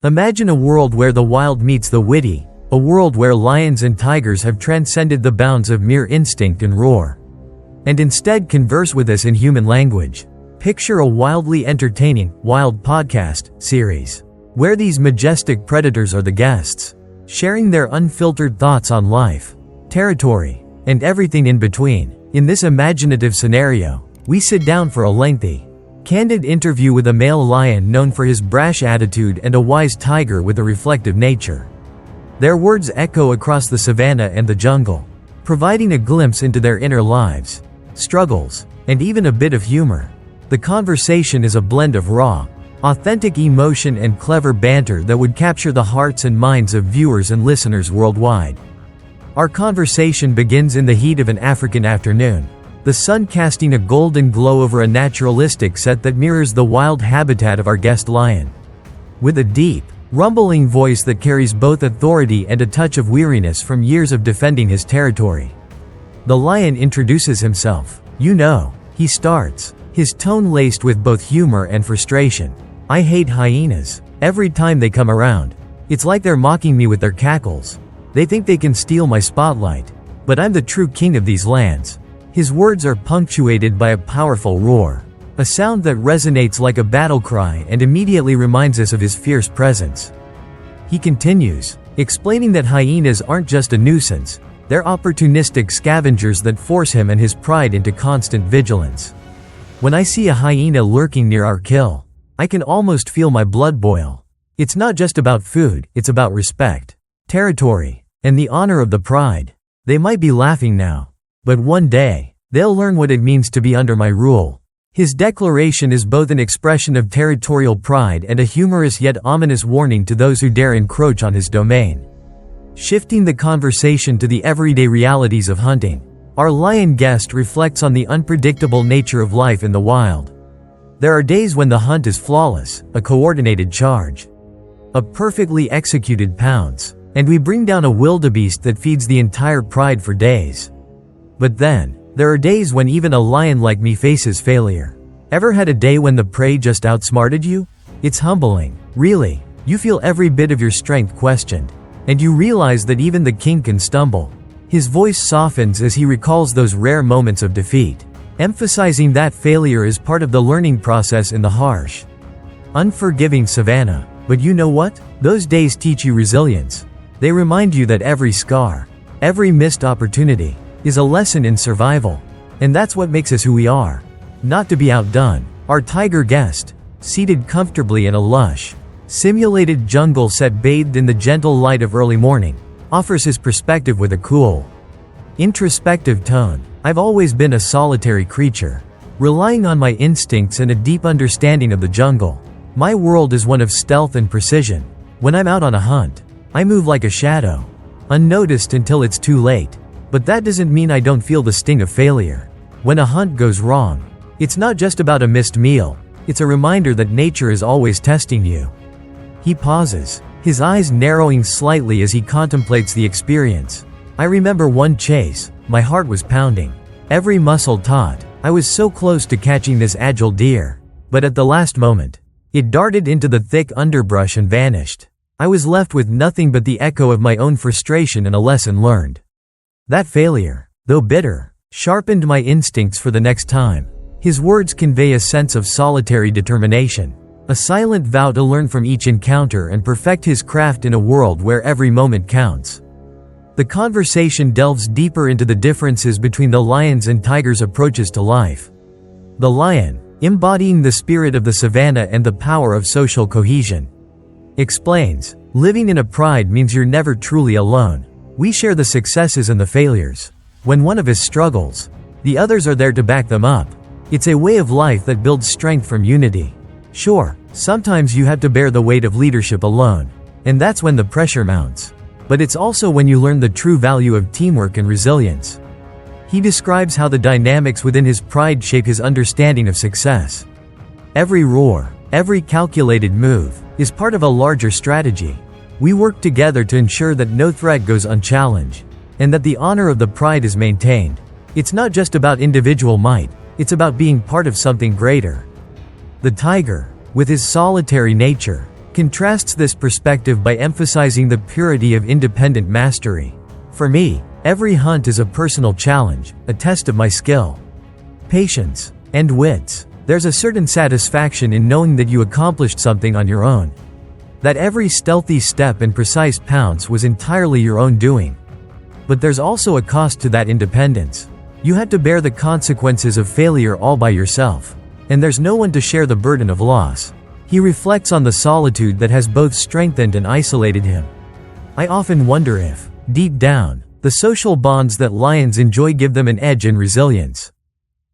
Imagine a world where the wild meets the witty, a world where lions and tigers have transcended the bounds of mere instinct and roar, and instead converse with us in human language. Picture a wildly entertaining, wild podcast series, where these majestic predators are the guests, sharing their unfiltered thoughts on life, territory, and everything in between. In this imaginative scenario, we sit down for a lengthy, candid interview with a male lion known for his brash attitude and a wise tiger with a reflective nature. Their words echo across the savanna and the jungle, providing a glimpse into their inner lives, struggles, and even a bit of humor. The conversation is a blend of raw, authentic emotion and clever banter that would capture the hearts and minds of viewers and listeners worldwide. Our conversation begins in the heat of an African afternoon, the sun casting a golden glow over a naturalistic set that mirrors the wild habitat of our guest lion. With a deep, rumbling voice that carries both authority and a touch of weariness from years of defending his territory, the lion introduces himself. He starts, his tone laced with both humor and frustration. "I hate hyenas. Every time they come around, it's like they're mocking me with their cackles. They think they can steal my spotlight. But I'm the true king of these lands." His words are punctuated by a powerful roar, a sound that resonates like a battle cry and immediately reminds us of his fierce presence. He continues, explaining that hyenas aren't just a nuisance, they're opportunistic scavengers that force him and his pride into constant vigilance. "When I see a hyena lurking near our kill, I can almost feel my blood boil. It's not just about food, it's about respect, territory, and the honor of the pride. They might be laughing now, but one day, they'll learn what it means to be under my rule." His declaration is both an expression of territorial pride and a humorous yet ominous warning to those who dare encroach on his domain. Shifting the conversation to the everyday realities of hunting, our lion guest reflects on the unpredictable nature of life in the wild. There are days when the hunt is flawless, a coordinated charge, a perfectly executed pounce, and we bring down a wildebeest that feeds the entire pride for days. But then, there are days when even a lion like me faces failure. Ever had a day when the prey just outsmarted you? It's humbling, really. You feel every bit of your strength questioned, and you realize that even the king can stumble. His voice softens as he recalls those rare moments of defeat, emphasizing that failure is part of the learning process in the harsh, unforgiving savanna. But you know what? Those days teach you resilience. They remind you that every scar, every missed opportunity, is a lesson in survival. And that's what makes us who we are. Not to be outdone, our tiger guest, seated comfortably in a lush, simulated jungle set bathed in the gentle light of early morning, offers his perspective with a cool, introspective tone. "I've always been a solitary creature, relying on my instincts and a deep understanding of the jungle. My world is one of stealth and precision. When I'm out on a hunt, I move like a shadow, unnoticed until it's too late. But that doesn't mean I don't feel the sting of failure. When a hunt goes wrong, it's not just about a missed meal, it's a reminder that nature is always testing you." He pauses, his eyes narrowing slightly as he contemplates the experience. "I remember one chase, my heart was pounding, every muscle taut. I was so close to catching this agile deer. But at the last moment, it darted into the thick underbrush and vanished. I was left with nothing but the echo of my own frustration and a lesson learned. That failure, though bitter, sharpened my instincts for the next time." His words convey a sense of solitary determination, a silent vow to learn from each encounter and perfect his craft in a world where every moment counts. The conversation delves deeper into the differences between the lion's and tiger's approaches to life. The lion, embodying the spirit of the savanna and the power of social cohesion, explains, "Living in a pride means you're never truly alone. We share the successes and the failures. When one of us struggles, the others are there to back them up. It's a way of life that builds strength from unity. Sure, sometimes you have to bear the weight of leadership alone, and that's when the pressure mounts. But it's also when you learn the true value of teamwork and resilience." He describes how the dynamics within his pride shape his understanding of success. "Every roar, every calculated move, is part of a larger strategy. We work together to ensure that no threat goes unchallenged, and that the honor of the pride is maintained. It's not just about individual might, it's about being part of something greater." The tiger, with his solitary nature, contrasts this perspective by emphasizing the purity of independent mastery. For me, every hunt is a personal challenge, a test of my skill, patience, and wits. There's a certain satisfaction in knowing that you accomplished something on your own. That every stealthy step and precise pounce was entirely your own doing. But there's also a cost to that independence. You had to bear the consequences of failure all by yourself. And there's no one to share the burden of loss. He reflects on the solitude that has both strengthened and isolated him. I often wonder if, deep down, the social bonds that lions enjoy give them an edge in resilience.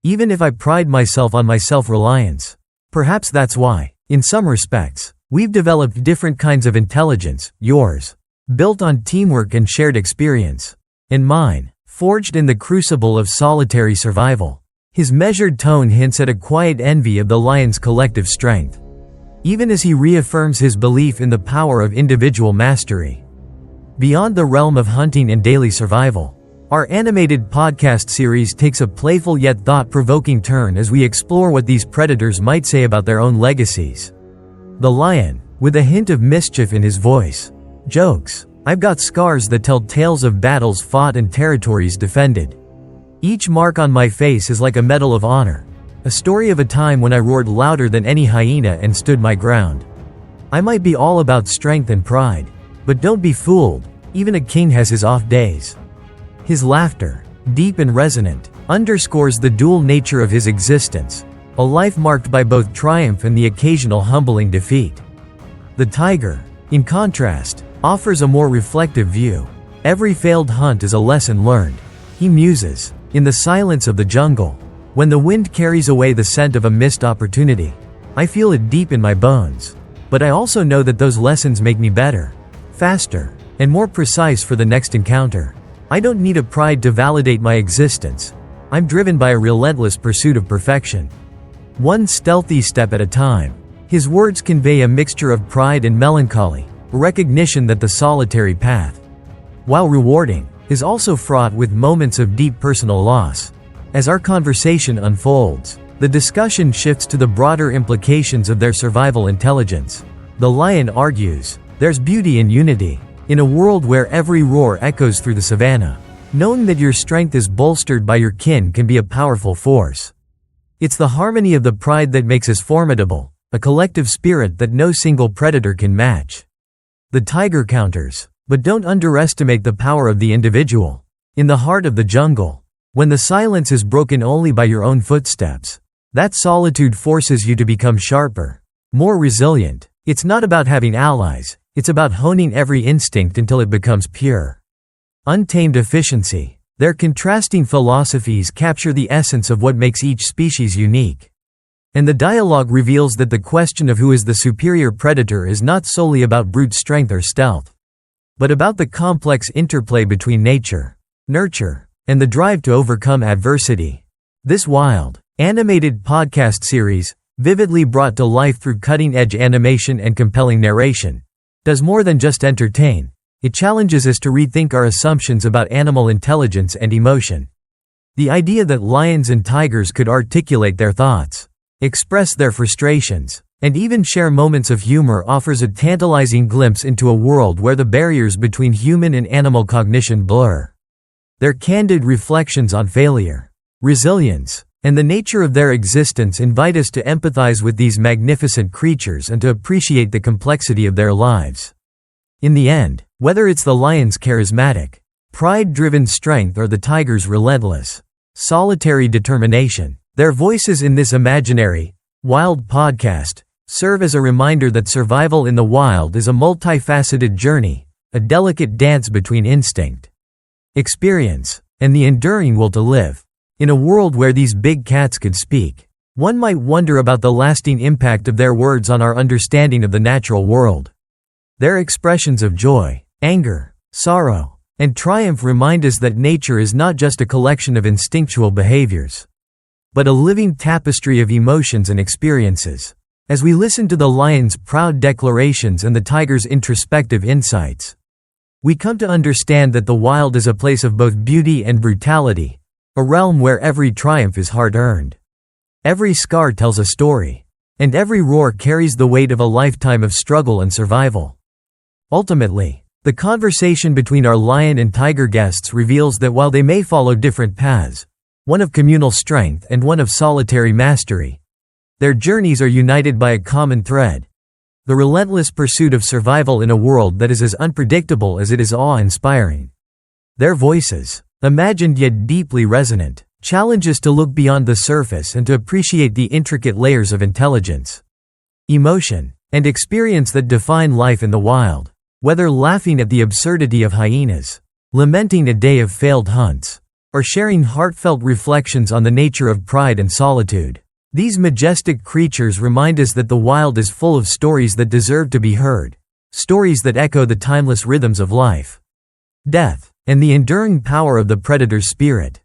Even if I pride myself on my self-reliance. Perhaps that's why, in some respects, we've developed different kinds of intelligence, yours, built on teamwork and shared experience, and mine, forged in the crucible of solitary survival. His measured tone hints at a quiet envy of the lion's collective strength, even as he reaffirms his belief in the power of individual mastery. Beyond the realm of hunting and daily survival, our animated podcast series takes a playful yet thought-provoking turn as we explore what these predators might say about their own legacies. The lion, with a hint of mischief in his voice, jokes, "I've got scars that tell tales of battles fought and territories defended. Each mark on my face is like a medal of honor, a story of a time when I roared louder than any hyena and stood my ground. I might be all about strength and pride, but don't be fooled, even a king has his off days." His laughter, deep and resonant, underscores the dual nature of his existence, a life marked by both triumph and the occasional humbling defeat. The tiger, in contrast, offers a more reflective view. Every failed hunt is a lesson learned, he muses, in the silence of the jungle. When the wind carries away the scent of a missed opportunity, I feel it deep in my bones. But I also know that those lessons make me better, faster, and more precise for the next encounter. I don't need a pride to validate my existence. I'm driven by a relentless pursuit of perfection. One stealthy step at a time. His words convey a mixture of pride and melancholy, a recognition that the solitary path, while rewarding, is also fraught with moments of deep personal loss. As our conversation unfolds, the discussion shifts to the broader implications of their survival intelligence. The lion argues, there's beauty in unity. In a world where every roar echoes through the savannah, knowing that your strength is bolstered by your kin can be a powerful force. It's the harmony of the pride that makes us formidable, a collective spirit that no single predator can match. The tiger counters, but don't underestimate the power of the individual. In the heart of the jungle, when the silence is broken only by your own footsteps, that solitude forces you to become sharper, more resilient. It's not about having allies, it's about honing every instinct until it becomes pure, untamed efficiency. Their contrasting philosophies capture the essence of what makes each species unique. And the dialogue reveals that the question of who is the superior predator is not solely about brute strength or stealth, but about the complex interplay between nature, nurture, and the drive to overcome adversity. This wild, animated podcast series, vividly brought to life through cutting-edge animation and compelling narration, does more than just entertain. It challenges us to rethink our assumptions about animal intelligence and emotion. The idea that lions and tigers could articulate their thoughts, express their frustrations, and even share moments of humor offers a tantalizing glimpse into a world where the barriers between human and animal cognition blur. Their candid reflections on failure, resilience, and the nature of their existence invite us to empathize with these magnificent creatures and to appreciate the complexity of their lives. In the end, whether it's the lion's charismatic, pride-driven strength or the tiger's relentless, solitary determination, their voices in this imaginary, wild podcast serve as a reminder that survival in the wild is a multifaceted journey, a delicate dance between instinct, experience, and the enduring will to live. In a world where these big cats could speak, one might wonder about the lasting impact of their words on our understanding of the natural world. Their expressions of joy, anger, sorrow, and triumph remind us that nature is not just a collection of instinctual behaviors, but a living tapestry of emotions and experiences. As we listen to the lion's proud declarations and the tiger's introspective insights, we come to understand that the wild is a place of both beauty and brutality, a realm where every triumph is hard-earned. Every scar tells a story, And every roar carries the weight of a lifetime of struggle and survival. Ultimately, the conversation between our lion and tiger guests reveals that while they may follow different paths, one of communal strength and one of solitary mastery, their journeys are united by a common thread: the relentless pursuit of survival in a world that is as unpredictable as it is awe-inspiring. Their voices, imagined yet deeply resonant, challenge us to look beyond the surface and to appreciate the intricate layers of intelligence, emotion, and experience that define life in the wild. Whether laughing at the absurdity of hyenas, lamenting a day of failed hunts, or sharing heartfelt reflections on the nature of pride and solitude, these majestic creatures remind us that the wild is full of stories that deserve to be heard, stories that echo the timeless rhythms of life, death, and the enduring power of the predator's spirit.